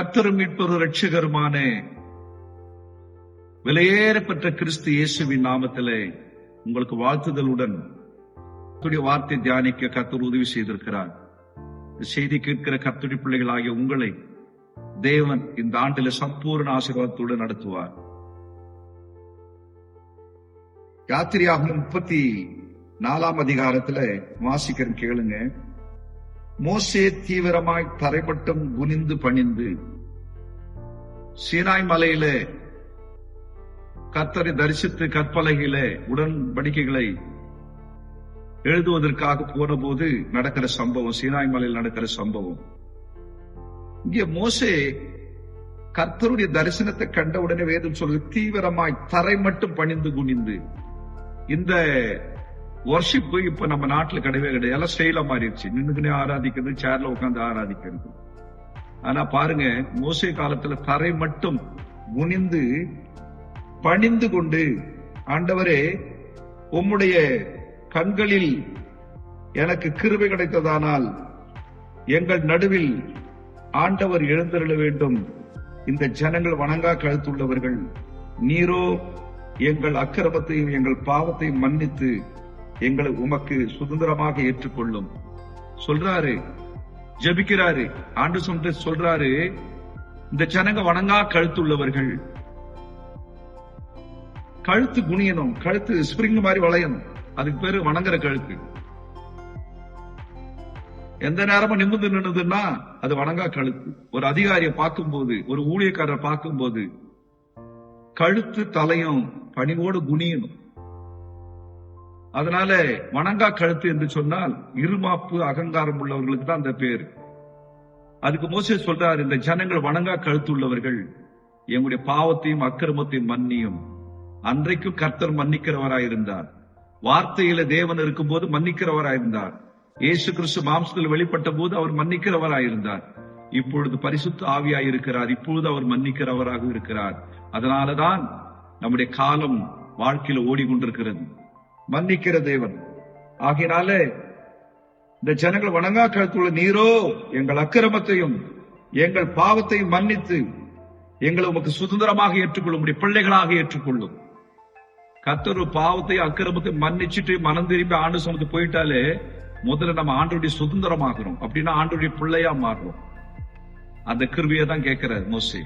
கர்த்தரும் மீட்பரும் இரட்சகருமான விலையேறப்பெற்ற கிறிஸ்து இயேசுவின் நாமத்திலே உங்களுக்கு வாழ்த்துதலுடன் கர்த்தருடைய வார்த்தை தியானிக்க கர்த்தர் உதவி செய்திருக்கிறார். செய்தி கேட்கிற கர்த்தருடைய பிள்ளைகளாகிய உங்களை தேவன் இந்த ஆண்டில சம்பூர்ண ஆசீர்வாதத்தோடு நடத்துவார். யாத்திரையாகமம் 34 அதிகாரத்துல வாசிக்கிறேன், கேளுங்க. மோசே தீவிரமாய் தரைமட்டம் குனிந்து பணிந்து சீனாய் மலையில கர்த்தரை தரிசித்து கற்பலகையில உடன்படிக்கைகளை எழுதுவதற்காக போன போது நடக்கிற சம்பவம், சீனாய் மலையில் நடக்கிற சம்பவம். இங்கே மோசே கர்த்தருடைய தரிசனத்தை கண்ட உடனே வேதம் சொல்லுது, தீவிரமாய் தரை மட்டும் பணிந்து குனிந்து. இந்த வர்ஷிப் இப்ப நம்ம நாட்டுல கிடையவே கிடையாது, எல்லாம் ஸ்டைலா மாறிடுச்சு. நின்னுக்குனே ஆராதிக்கிறது, சேர்ல உட்காந்து ஆராதிக்கிறது. ஆனா பாருங்க, மோசே காலத்துல தரை மட்டும் குனிந்து பணிந்து கொண்டு, ஆண்டவரே உம்முடைய கண்களில் எனக்கு கிருபை கிடைத்ததானால் எங்கள் நடுவில் ஆண்டவர் எழுந்தருள வேண்டும். இந்த ஜனங்கள் வணங்கா கழுத்துள்ளவர்கள், நீரோ எங்கள் அக்கிரமத்தையும் எங்கள் பாவத்தையும் மன்னித்து எங்களை உமக்கு சுதந்திரமாக ஏற்றுக்கொள்ளும் சொல்றாரு, ஜெபிக்கிறாரு. ஆண்டு சொல்றாரு, இந்த ஜனங்க வணங்கா கழுத்துள்ளவர்கள். கழுத்து குனியணும், கழுத்து ஸ்பிரிங் மாதிரி வளையணும், அதுக்கு பேரு வணங்குற கழுத்து. எந்த நேரமும் நிமிர்ந்து நின்னுதுன்னா அது வணங்கா கழுத்து. ஒரு அதிகாரியை பார்க்கும்போது, ஒரு ஊழியக்காரரை பார்க்கும்போது கழுத்து தலையும் பணிவோடு குனியணும். அதனால வணங்கா கழுத்து என்று சொன்னால் இருமாப்பு அகங்காரம் உள்ளவர்களுக்கு தான் அந்த பேரு. அதுக்கு மோசே சொல்றாரு, இந்த ஜனங்கள் வணங்கா கழுத்து உள்ளவர்கள், எங்களுடைய பாவத்தையும் அக்கிரமத்தையும் மன்னியும். அன்றைக்கும் கர்த்தர் மன்னிக்கிறவராயிருந்தார். வார்த்தையில தேவன் இருக்கும் போது மன்னிக்கிறவராயிருந்தார். இயேசு கிறிஸ்து மாம்சத்தில் வெளிப்பட்ட போது அவர் மன்னிக்கிறவராயிருந்தார். இப்பொழுது பரிசுத்த ஆவியாயிருக்கிறார். இப்பொழுது அவர் மன்னிக்கிறவராக இருக்கிறார். அதனாலதான் நம்முடைய காலம் வாழ்க்கையில ஓடிக்கொண்டிருக்கிறது. மன்னிக்கிற தேவன். ஆகையினால இந்த ஜனங்கள் வணங்கா கழுத்துள்ள, நீரோ எங்கள் அக்கிரமத்தையும் எங்கள் பாவத்தையும் மன்னித்து எங்களை உமக்கு சுதந்திரமாக ஏற்றுக்கொள்ளும், பிள்ளைகளாக ஏற்றுக்கொள்ளும். கர்த்தர் பாவத்தையும் அக்கிரமத்தையும் மன்னிச்சுட்டு மனம் திரும்பி ஆண்டு சொன்னது போயிட்டாலே முதல்ல நம்ம ஆண்டுடைய சுதந்திரமாகிறோம். அப்படின்னா ஆண்டுடைய பிள்ளையா மாறுறோம். அந்த கிருபையை தான் கேட்கிறார் மோசே.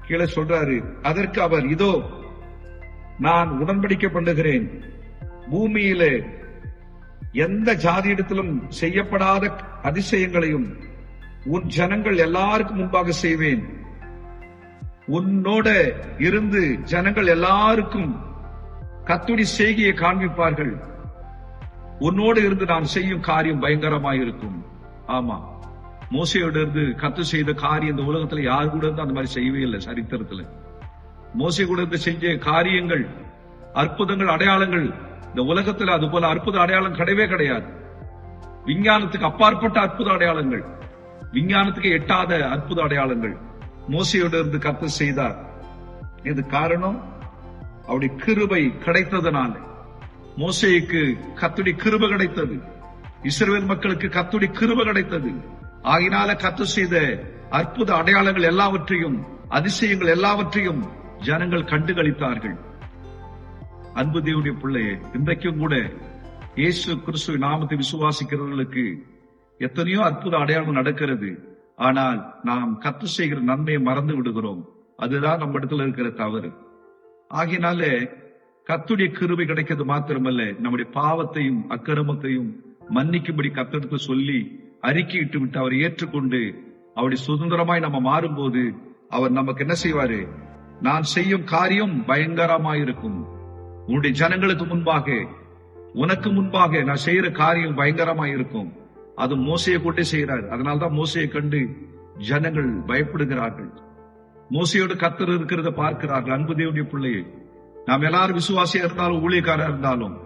கீழே சொல்றாரு, அதற்கு அவர், இதோ நான் உடன்படிக்கை பண்ணுகிறேன், பூமியிலே எந்த ஜாதியிடத்திலும் செய்யப்படாத அதிசயங்களையும் உன் ஜனங்கள் எல்லாருக்கும் முன்பாக செய்வேன். உன்னோட இருந்து ஜனங்கள் எல்லாருக்கும் கர்த்தருடைய செய்கையை காண்பிப்பார்கள். உன்னோடு இருந்து நான் செய்யும் காரியம் பயங்கரமாயிருக்கும். ஆமா, மோசையோட இருந்து கர்த்தர் செய்த காரியம் இந்த உலகத்துல யாரு கூட இருந்து அந்த மாதிரி செய்யவே இல்லை. சரித்திரத்துல மோசை கூட இருந்து செஞ்ச காரியங்கள், அற்புதங்கள், அடையாளங்கள் இந்த உலகத்துல அது போல அற்புத அடையாளம் கிடையவே கிடையாது. விஞ்ஞானத்துக்கு அப்பாற்பட்ட அற்புத அடையாளங்கள், விஞ்ஞானத்துக்கு எட்டாத அற்புத அடையாளங்கள் மோசையோட இருந்து கர்த்தர் செய்தார். இது காரணம் அவருடைய கிருபை கிடைத்ததனால. மோசேக்கு கர்த்தருடைய கிருபை கிடைத்தது, இஸ்ரவேல் மக்களுக்கு கர்த்தருடைய கிருபை கிடைத்தது. ஆகினால கர்த்தர் செய்த அற்புத அடையாளங்கள் எல்லாவற்றையும், அதிசயங்கள் எல்லாவற்றையும் ஜனங்கள் கண்டுகளித்தார்கள். அன்பு தேவனுடைய பிள்ளையே, இன்றைக்கும் கூட இயேசு கிறிஸ்துவின் நாமத்தை விசுவாசிக்கிறவர்களுக்கு எத்தனையோ அற்புத அடையாளம் நடக்கிறது. ஆனால் நாம் கர்த்தர் செய்கிற நன்மையை மறந்து விடுகிறோம். அதுதான் நம்ம இடத்துல இருக்கிற தவறு. ஆகினாலே கர்த்தருடைய கிருபை கிடைக்கிறது மாத்திரமல்ல, நம்முடைய பாவத்தையும் அக்கிரமத்தையும் மன்னிக்கும்படி கர்த்தருக்கு சொல்லி அறிக்கையிட்டு விட்டு அவரை ஏற்றுக்கொண்டு அவருடைய சுதந்திரமாய் நம்ம மாறும்போது அவர் நமக்கு என்ன செய்வாரு? நான் செய்யும் காரியம் பயங்கரமாயிருக்கும். உன்னுடைய ஜனங்களுக்கு முன்பாக, உனக்கு முன்பாக நான் செய்யற காரியம் பயங்கரமாயிருக்கும். அது மோசையை கொண்டே செய்கிறார். அதனால்தான் மோசையை கண்டு ஜனங்கள் பயப்படுகிறார்கள். மோசையோடு கர்த்தர் இருக்கிறத பார்க்கிறார்கள். அன்பு தேவனுடைய பிள்ளையை, நாம் எல்லாரும் விசுவாசியா இருந்தாலும் ஊழியக்காரா இருந்தாலும்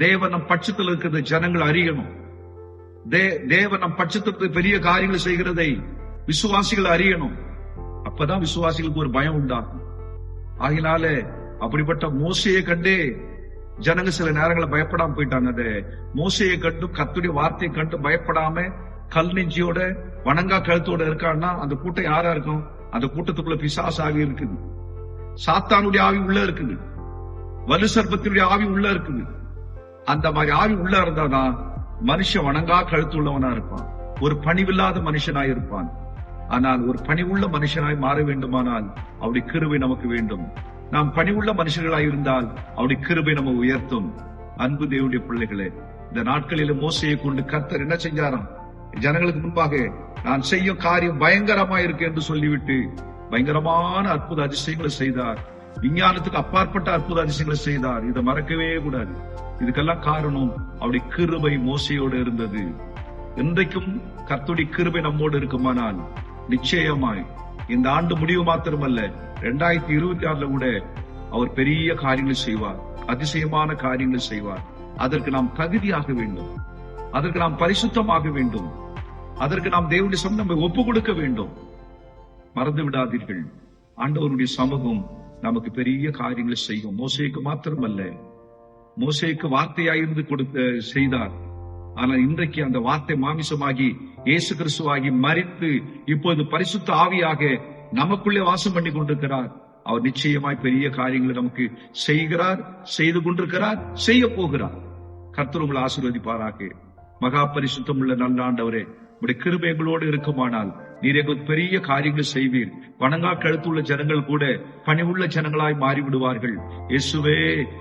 தேவன் நம் பட்சத்தில் இருக்கிறத ஜனங்கள் அறியணும். தேவன் நம் பட்சத்திற்கு பெரிய காரியங்களை செய்கிறதை விசுவாசிகள் அறியணும். அப்பதான் விசுவாசிகளுக்கு ஒரு பயம் உண்டாகும். ஆகினால அப்படிப்பட்ட மோசையை கண்டே ஜனங்க சில நேரங்களை பயப்படாம போயிட்டாங்க. அந்த மோசையை கண்டு, கர்த்தருடைய வார்த்தையை கண்டு பயப்படாம கல் நெஞ்சியோட வணங்கா கழுத்தோட இருக்கான்னா அந்த கூட்டம் யாரா இருக்கும்? அந்த கூட்டத்துக்குள்ள பிசாசு ஆவி இருக்குது, சாத்தானுடைய ஆவி உள்ள இருக்குது, வலு சர்ப்பத்தினுடைய ஆவி உள்ள இருக்குது. அந்த மாதிரி ஆவி உள்ள இருந்தாதான் மனுஷன் வணங்கா கழுத்து உள்ளவனா இருப்பான், ஒரு பணிவில்லாத மனுஷனாய் இருப்பான். ஆனால் ஒரு பணிவுள்ள மனுஷனாய் மாற வேண்டுமானால் அவருடைய கிருபை நமக்கு வேண்டும். நாம் பணிவுள்ள மனுஷர்களாய் இருந்தால் அவருடைய கிருபை நம்ம உயர்த்தும். அன்பு தேவனுடைய பிள்ளைகளே, இந்த நாட்களில் மோசையை கொண்டு கர்த்தர் என்ன செஞ்சாராம்? ஜனங்களுக்கு முன்பாக நான் செய்யும் காரியம் பயங்கரமா இருக்கு என்று சொல்லிவிட்டு பயங்கரமான அற்புத அதிசயங்களை செய்தார். விஞ்ஞானத்துக்கு அப்பாற்பட்ட அற்புத அதிசயங்களை செய்தார். இதை மறக்கவே கூடாது. இதுக்கெல்லாம் காரணம் அவருடைய கிருபை மோசையோடு இருந்தது. இன்றைக்கும் கர்த்தருடைய கிருபை நம்மோடு இருக்குமானால் நிச்சயமாய் இந்த ஆண்டு முடிவு மாத்திரமல்ல, 2026 கூட அவர் பெரிய காரியங்களை செய்வார், அதிசயமான காரியங்களை செய்வார். அதற்கு நாம் தகுதியாக வேண்டும், அதற்கு நாம் பரிசுத்தமாக வேண்டும், அதற்கு நாம் தேவனுடைய சமூகம் நம்மை ஒப்பு கொடுக்க வேண்டும். மறந்து விடாதீர்கள், ஆண்டவருடைய சமூகம் நமக்கு பெரிய காரியங்களை செய்யும். மோசேக்கு மாத்திரமல்ல, மோசேக்கு வார்த்தையாயிருந்து செய்தார். ஆனால் இன்றைக்கு அந்த வார்த்தை மாமிசமாகி இயேசு கிறிஸ்துவாகி மரித்து இப்போது பரிசுத்த ஆவியாக நமக்குள்ளே வாசம் பண்ணி கொண்டிருக்கிறார். அவர் நிச்சயமாய் பெரிய காரியங்களை நமக்கு செய்கிறார், செய்து கொண்டிருக்கிறார், செய்ய போகிறார். கர்த்தர் உங்களை ஆசீர்வதிப்பாராக. மகா பரிசுத்தம் உள்ள நல்ல ஆண்டவரே, உடைய கிருபை எங்களோடு இருக்குமானால் நீர் எங்களுக்கு பெரிய காரியங்களை செய்வீர். வணங்கா கழுத்துள்ள ஜனங்கள் கூட பணிவுள்ள ஜனங்களாய் மாறிவிடுவார்கள். இயேசுவே,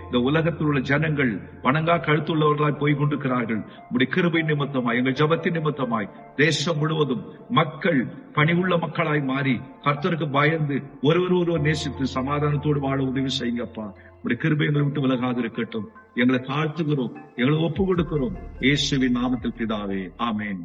இந்த உலகத்தில் உள்ள ஜனங்கள் வணங்கா கழுத்துள்ளவர்களாய் போய் கொண்டிருக்கிறார்கள். உடைய கிருபை நிமித்தமாய், எங்கள் ஜபத்தின் நிமித்தமாய் தேசம் முழுவதும் மக்கள் பணிவுள்ள மக்களாய் மாறி கர்த்தருக்கு பயந்து ஒருவர் நேசித்து சமாதானத்தோடு வாழ உதவி செய்யுங்கப்பா. உடைய கிருபை எங்களை விட்டு விலகாது இருக்கட்டும். எங்களை தாழ்த்துகிறோம், எங்களை ஒப்பு கொடுக்கிறோம். இயேசுவின் நாமத்தில் பிதாவே, ஆமேன்.